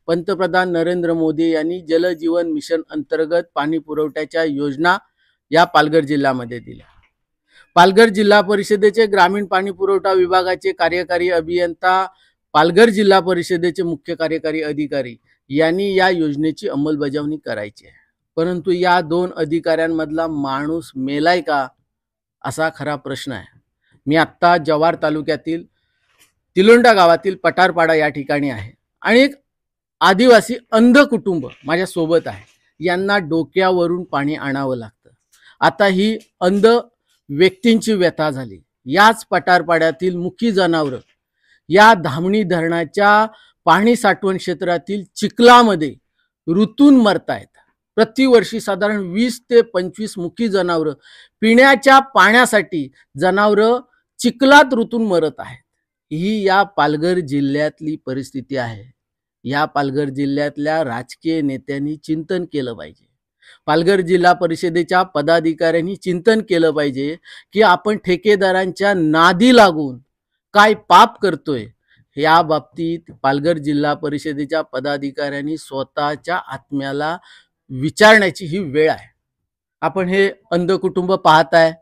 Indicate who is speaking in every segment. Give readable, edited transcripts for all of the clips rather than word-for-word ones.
Speaker 1: पंतप्रधान नरेंद्र मोदी यांनी जल जीवन मिशन अंतर्गत पाणी पुरवठ्याच्या योजना या पालघर जिल्ह्यामध्ये दिल्या। पालघर जिल्हा परिषदेचे ग्रामीण पाणी पुरवठा विभागाचे कार्यकारी अभियंता, पालघर जिल्हा परिषदेचे मुख्य कार्यकारी अधिकारी यांनी या योजनेची अंमलबजावणी करायची आहे। परंतु या दोन अधिकाऱ्यांमधला माणूस मेलाय का, असा खरा प्रश्न आहे। मी आत्ता जव्हार तालुक्यातील तिलोंडा गावातील पठारपाडा या ठिकाणी आहे आणि एक आदिवासी अंध कुटुंब माझ्या सोबत आहे। यांना डोक्यावरून पाणी आणावं लागतं। आता ही अंध व्यक्तींची व्यथा झाली। याच पठारपाड्यातील मुकी जनावरं या धामणी धरणाच्या पाणी साठवण क्षेत्रातील चिखलामध्ये ऋतून मरतायत। प्रतिवर्षी साधारण 20 ते 25 मुकी जनावरं पिण्याच्या पाण्यासाठी जनावरं चिखलात ऋतून मरत आहेत। ही या पालघर जिल्ह्यातली परिस्थिती आहे। या पालघर जिल्ह्यातल्या राजकीय नेत्यांनी चिंतन केलं पाहिजे। पालघर जिल्हा परिषदेच्या पदाधिकाऱ्यांनी चिंतन केलं पाहिजे की आपण ठेकेदारांच्या नादी लागून काय पाप करतोय। या बाबतीत पालघर जिल्हा परिषदेच्या पदाधिकाऱ्यांनी स्वतःच्या आत्म्याला विचारण्याची ही वेळ आहे। आपण हे अंध कुटुंब पाहताय,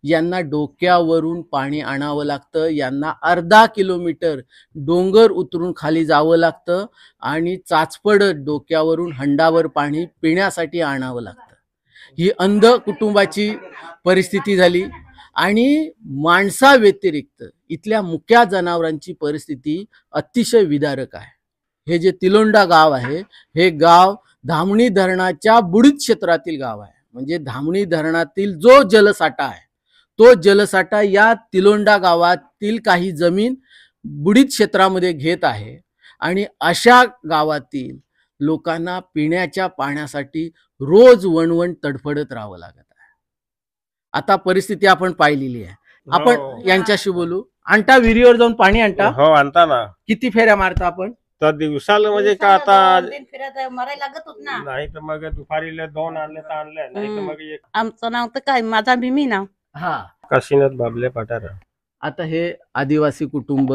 Speaker 1: यांना डोक्यावरून पाणी आणावं लागतं। यांना अर्धा किलोमीटर डोंगर उतरून खाली जावं लागतं आणि चाचपडत डोक्यावरून हंडावर पाणी पिण्यासाठी आणावं लागतं। ही अंध कुटुंबाची परिस्थिती झाली आणि माणसा व्यतिरिक्त इथल्या मुक्या जनावरांची परिस्थिती अतिशय विदारक आहे। हे जे तिलोंडा गाव आहे, हे गाव धामणी धरणाच्या बुडीत क्षेत्रातील गाव आहे। म्हणजे धामणी धरणातील जो जलसाठा आहे तो जलसाठा या तिलोंडा गावातील काही जमीन बुडीत क्षेत्रामध्ये घेत आहे आणि अशा गावातील लोकांना पिण्याच्या पाण्यासाठी रोज वणवण तडफडत राहावं लागत आहे। आता परिस्थिती आपण पाहिलेली आहे। आपण यांच्याशी बोलू। आणता विहिरीवर जाऊन पाणी आणता?
Speaker 2: हो, आणता ना।
Speaker 1: किती फेऱ्या मारता आपण?
Speaker 2: तर दिवसाला म्हणजे का आता
Speaker 3: मरायला लागत होत ना।
Speaker 2: नाही तर मग दुपारीला 2 आणले तर आणले, नाही तर मग एक।
Speaker 3: आमचं नाव तर काय, माझा भीमी नाव
Speaker 2: काशीनाथ बाबले पठार।
Speaker 1: आता हे आदिवासी कुटुंब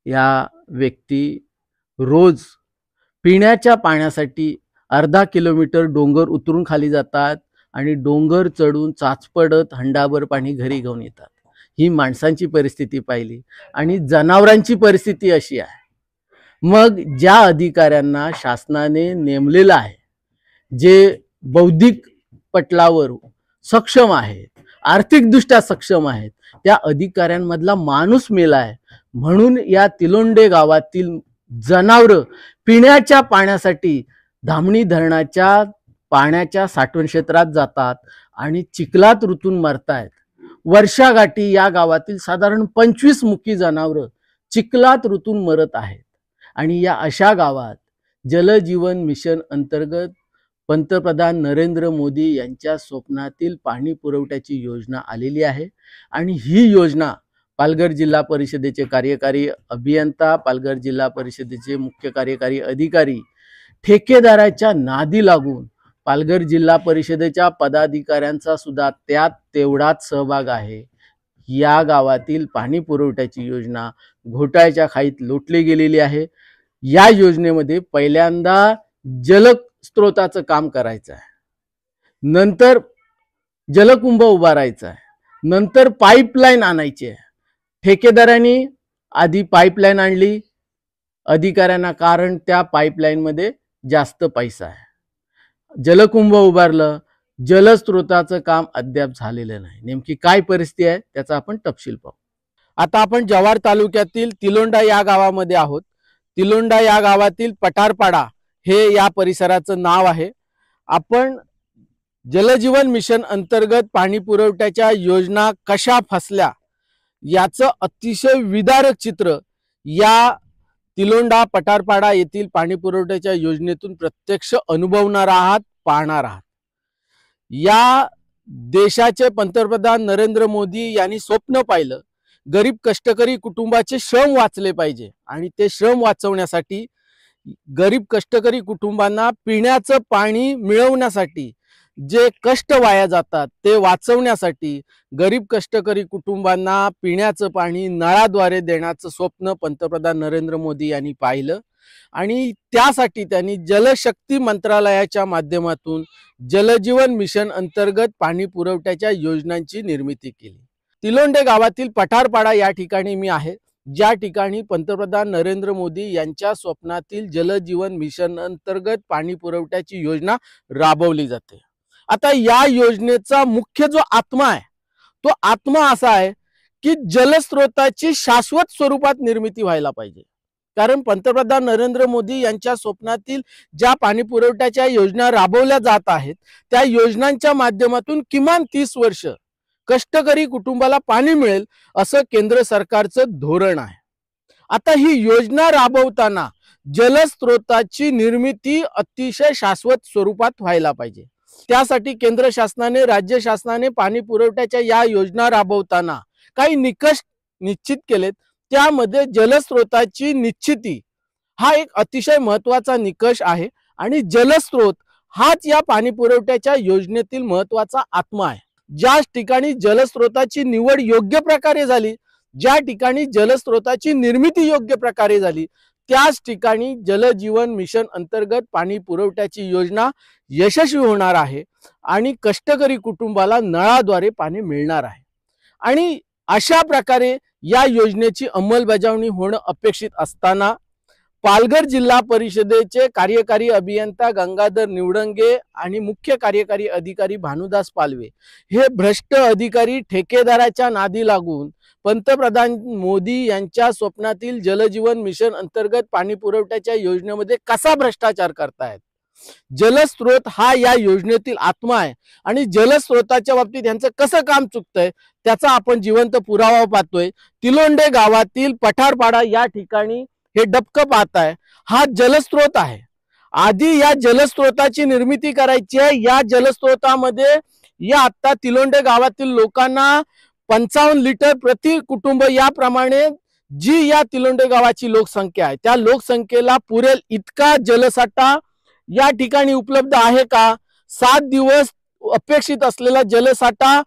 Speaker 1: या व्यक्ती रोज पिण्याच्या पाण्यासाठी अर्धा किलोमीटर डोंगर उतरून खाली जातात आणि डोंगर चढून चाचपडत हंडाभर पाणी घरी घेऊन येतात। ही माणसांची परिस्थिती पाहिली आणि जनावरांची परिस्थिती अशी आहे। मग ज्या अधिकाऱ्यांना शासनाने नेमलेलं आहे, जे बौद्धिक पटलावर सक्षम आहेत, आर्थिकदृष्ट्या सक्षम आहेत, त्या अधिकाऱ्यांमधला माणूस मेला आहे म्हणून या तिलोंडे गावातील जनावरं पिण्याच्या पाण्यासाठी धामणी धरणाच्या पाण्याच्या साठवण क्षेत्रात जातात आणि चिखलात ऋतून मरतायत। वर्षागाठी या गावातील साधारण 25 मुकी जनावरं चिखलात ऋतून मरत आहेत आणि या अशा गावात जल जीवन मिशन अंतर्गत पंतप्रधान नरेंद्र मोदी यांच्या स्वप्नातील पाणी पुरवठ्याची योजना आलेली आहे आणि ही योजना पालघर जिल्हा परिषदेचे कार्यकारी अभियंता, पालघर जिल्हा परिषदेचे मुख्य कार्यकारी अधिकारी ठेकेदाराच्या नादी लागून पालघर जिल्हा परिषदेच्या पदाधिकाऱ्यांचा सुद्धा त्यात तेवढाच सहभाग आहे। या गावातील पाणी पुरवठ्याची योजना घोटाळ्याच्या खाईत लोटली गेलेली आहे। या योजनेमध्ये पहिल्यांदा जलस्रोताचं काम करायचं आहे, नंतर जलकुंभ उभारायचा आहे, नंतर पाईपलाईन आणायची आहे। ठेकेदारांनी आधी पाईपलाईन आणली अधिकाऱ्यांना, कारण त्या पाईपलाईन मध्ये जास्त पैसा आहे। जलकुंभ उभारलं, जलस्रोताचं काम अद्याप झालेलं नाही। नेमकी काय परिस्थिती आहे त्याचा आपण तपशील पाहू। आता आपण जव्हार तालुक्यातील तिलोंडा या गावामध्ये आहोत। तिलोंडा या गावातील पठारपाडा हे या परिसराचं नाव आहे। आपण जलजीवन मिशन अंतर्गत पाणी पुरवठ्याच्या योजना कशा फसल्या याचं अतिशय विदारक चित्र या तिलोंडा पठारपाडा येथील पाणी पुरवठ्याच्या योजनेतून प्रत्यक्ष अनुभवणार आहात, पाहणार आहात। या देशाचे पंतप्रधान नरेंद्र मोदी यांनी स्वप्न पाहिलं, गरीब कष्टकरी कुटुंबाचे श्रम वाचले पाहिजे आणि ते श्रम वाचवण्यासाठी गरीब कष्टकरी कुटुंबांना पिण्याचं पाणी मिळवण्यासाठी जे कष्ट वाया जातात ते वाचवण्यासाठी गरीब कष्टकरी कुटुंबांना पिण्याचं पाणी नळाद्वारे देण्याचं स्वप्न पंतप्रधान नरेंद्र मोदी यांनी पाहिलं आणि त्यासाठी त्यांनी जलशक्ती मंत्रालयाच्या माध्यमातून जलजीवन मिशन अंतर्गत पाणी पुरवठ्याच्या योजनांची निर्मिती केली। तिलोंडे गावातील पठारपाडा या ठिकाणी मी आहे, ज्या ठिकाणी पंतप्रधान नरेंद्र मोदी यांच्या स्वप्नातील जलजीवन मिशन अंतर्गत पाणी पुरवठ्याची योजना राबवली जाते। आता या योजनेचा मुख्य जो आत्मा आहे तो आत्मा असा आहे की जलस्रोताची शाश्वत स्वरूपात निर्मिती व्हायला पाहिजे। कारण पंतप्रधान नरेंद्र मोदी यांच्या स्वप्नातील ज्या पाणी पुरवठ्याच्या योजना राबवल्या जात आहेत त्या योजनांच्या माध्यमातून किमान 30 वर्ष कष्टकरी कुटुंबाला पाणी मिळेल असं केंद्र सरकारचं धोरण आहे। आता ही योजना राबवताना जलस्रोताची निर्मिती अतिशय शाश्वत स्वरूपात व्हायला पाहिजे। त्यासाठी केंद्र शासनाने राज्य शासनाने पाणी पुरवठ्याच्या या योजना राबवताना काही निकष निश्चित केलेत। त्यामध्ये जलस्रोताची निश्चिती हा एक अतिशय महत्त्वाचा निकष आहे आणि जलस्रोत हाच या पाणी पुरवठ्याच्या योजनेतील महत्त्वाचा आत्मा आहे। ज्या ठिकाणी जलस्रोताची निवड योग्य प्रकारे झाली, ज्या ठिकाणी जलस्रोताची निर्मिती योग्य प्रकारे झाली, त्याच ठिकाणी जलजीवन मिशन अंतर्गत पाणी पुरवठ्याची योजना यशस्वी होणार आहे आणि कष्टकरी कुटुंबाला नळाद्वारे पाणी मिळणार आहे। आणि अशा प्रकारे या योजनेची अंमलबजावणी होणं अपेक्षित असताना पालघर जिल्हा परिषदेचे कार्यकारी अभियंता गंगाधर निवडंगे आणि मुख्य कार्यकारी अधिकारी भानुदास पालवे हे भ्रष्ट अधिकारी ठेकेदाराच्या नादी लागून पंतप्रधान मोदी यांच्या स्वप्नातील जलजीवन मिशन अंतर्गत पाणी पुरवठ्याच्या योजनेमध्ये कसा भ्रष्टाचार करतायत। जलस्रोत हा या योजनेतील आत्मा आहे आणि जलस्रोताच्या बाबतीत यांचं कसं काम चुकतंय त्याचा आपण जिवंत पुरावा पाहतोय। तिलोंडे गावातील पठारपाडा या ठिकाणी हे डबकं पाहताय, हा जलस्रोत आहे। आधी या जलस्रोताची निर्मिती करायची आहे। या जलस्रोतामध्ये या आता तिलोंडे गावातील लोकांना 55 लिटर प्रति कुटुंब याप्रमाणे जी या तिलोंडे गावाची लोकसंख्या आहे त्या लोकसंख्येला पुरेल इतका जलसाठा या ठिकाणी उपलब्ध आहे का? 7 दिवस अपेक्षित असलेला जलसाठा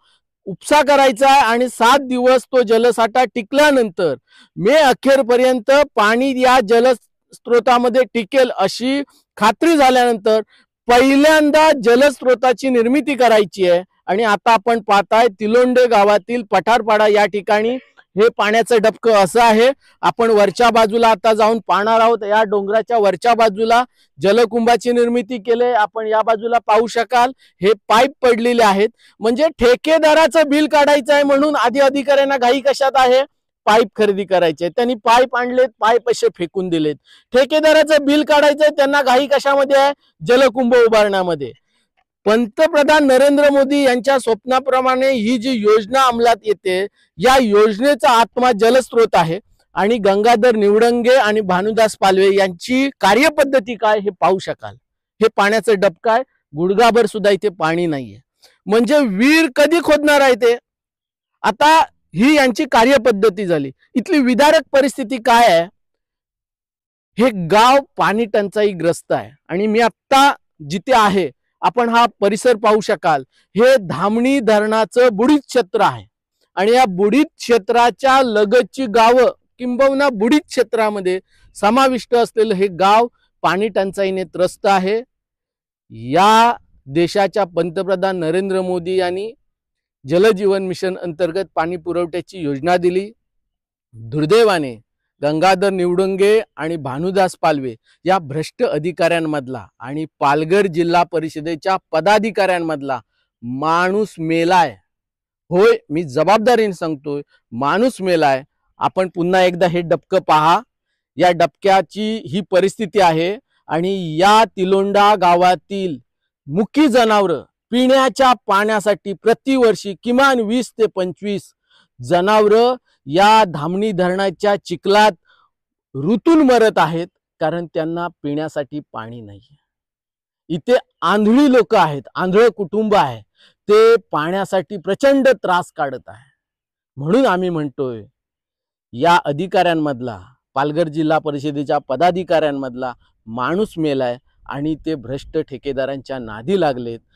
Speaker 1: उपसा करायचा आहे आणि 7 दिवस तो जलसाठा टिकल्यानंतर मे अखेरपर्यंत पाणी या जलस्रोतामध्ये टिकेल अशी खात्री झाल्यानंतर पहिल्यांदा जलस्रोताची निर्मिती करायची आहे। आणि आता आपण पाहताय तिलोंडे गावातील पठारपाडा या ठिकाणी हे पाण्याचं डबकं असं आहे। आपण वरच्या बाजूला आता जाऊन पाहणार आहोत। या डोंगराच्या वरच्या बाजूला जलकुंभाची निर्मिती केले आपण या बाजूला पाहू शकाल। हे पाईप पडलेले आहेत, म्हणजे ठेकेदाराचं बिल काढायचं आहे म्हणून आधी अधिकाऱ्यांना घाई कशात आहे, पाईप खरेदी करायचे। त्यांनी पाईप आणलेत, पाईप असे फेकून दिलेत। ठेकेदाराचं बिल काढायचंय, त्यांना घाई कशामध्ये आहे, जलकुंभ उभारण्यामध्ये। पंतप्रधान नरेंद्र मोदी यांच्या स्वप्नाप्रमाणे ही जी योजना अंमलात येते या योजनेचा आत्मा जलस्रोत आहे आणि गंगाधर निवडंगे आणि भानुदास पालवे यांची कार्यपद्धती काय हे पाहू शकाल। हे पाण्याचं डबकं आहे, गुडघाभर सुद्धा इथे पाणी नाहीये, म्हणजे विहीर कधी खोदणार आहे ते। आता ही यांची कार्यपद्धती झाली। इथली विदारक परिस्थिती काय आहे, हे गाव पाणी टंचाईग्रस्त आहे आणि मी आता जिथे आहे आपण हा परिसर पाहू शकाल। हे धामणी धरणाचं बुडीत क्षेत्र आहे आणि या बुडीत क्षेत्राच्या लगतची गावं किंबहुना बुडीत क्षेत्रामध्ये समाविष्ट असलेलं हे गाव पाणी टंचाईने त्रस्त आहे। या देशाच्या पंतप्रधान नरेंद्र मोदी यांनी जलजीवन मिशन अंतर्गत पाणी पुरवठ्याची योजना दिली। दुर्दैवाने गंगाधर निवडंगे आणि भानुदास पालवे या भ्रष्ट अधिकाऱ्यांमधला आणि पालघर जिल्हा परिषदेच्या पदाधिकाऱ्यांमधला माणूस मेलाय। होय, मी जबाबदारीने सांगतोय, माणूस मेलाय। आपण पुन्हा एकदा हे डबकं पहा। या डबक्याची ही परिस्थिती आहे आणि या तिलोंडा गावातील मुकी जनावरं पिण्याच्या पाण्यासाठी प्रतिवर्षी किमान 20 ते 25 जनावरं या धामणी धरणाच्या चिखलात ऋतून मरत आहेत, कारण त्यांना पिण्यासाठी पाणी नाही। इथे आंधळी लोक आहेत, आंधळ कुटुंब आहे, ते पाण्यासाठी प्रचंड त्रास काढत आहे। म्हणून आम्ही म्हणतोय या अधिकाऱ्यांमधला, पालघर जिल्हा परिषदेच्या पदाधिकाऱ्यांमधला माणूस मेलाय आणि ते भ्रष्ट ठेकेदारांच्या नादी लागलेत।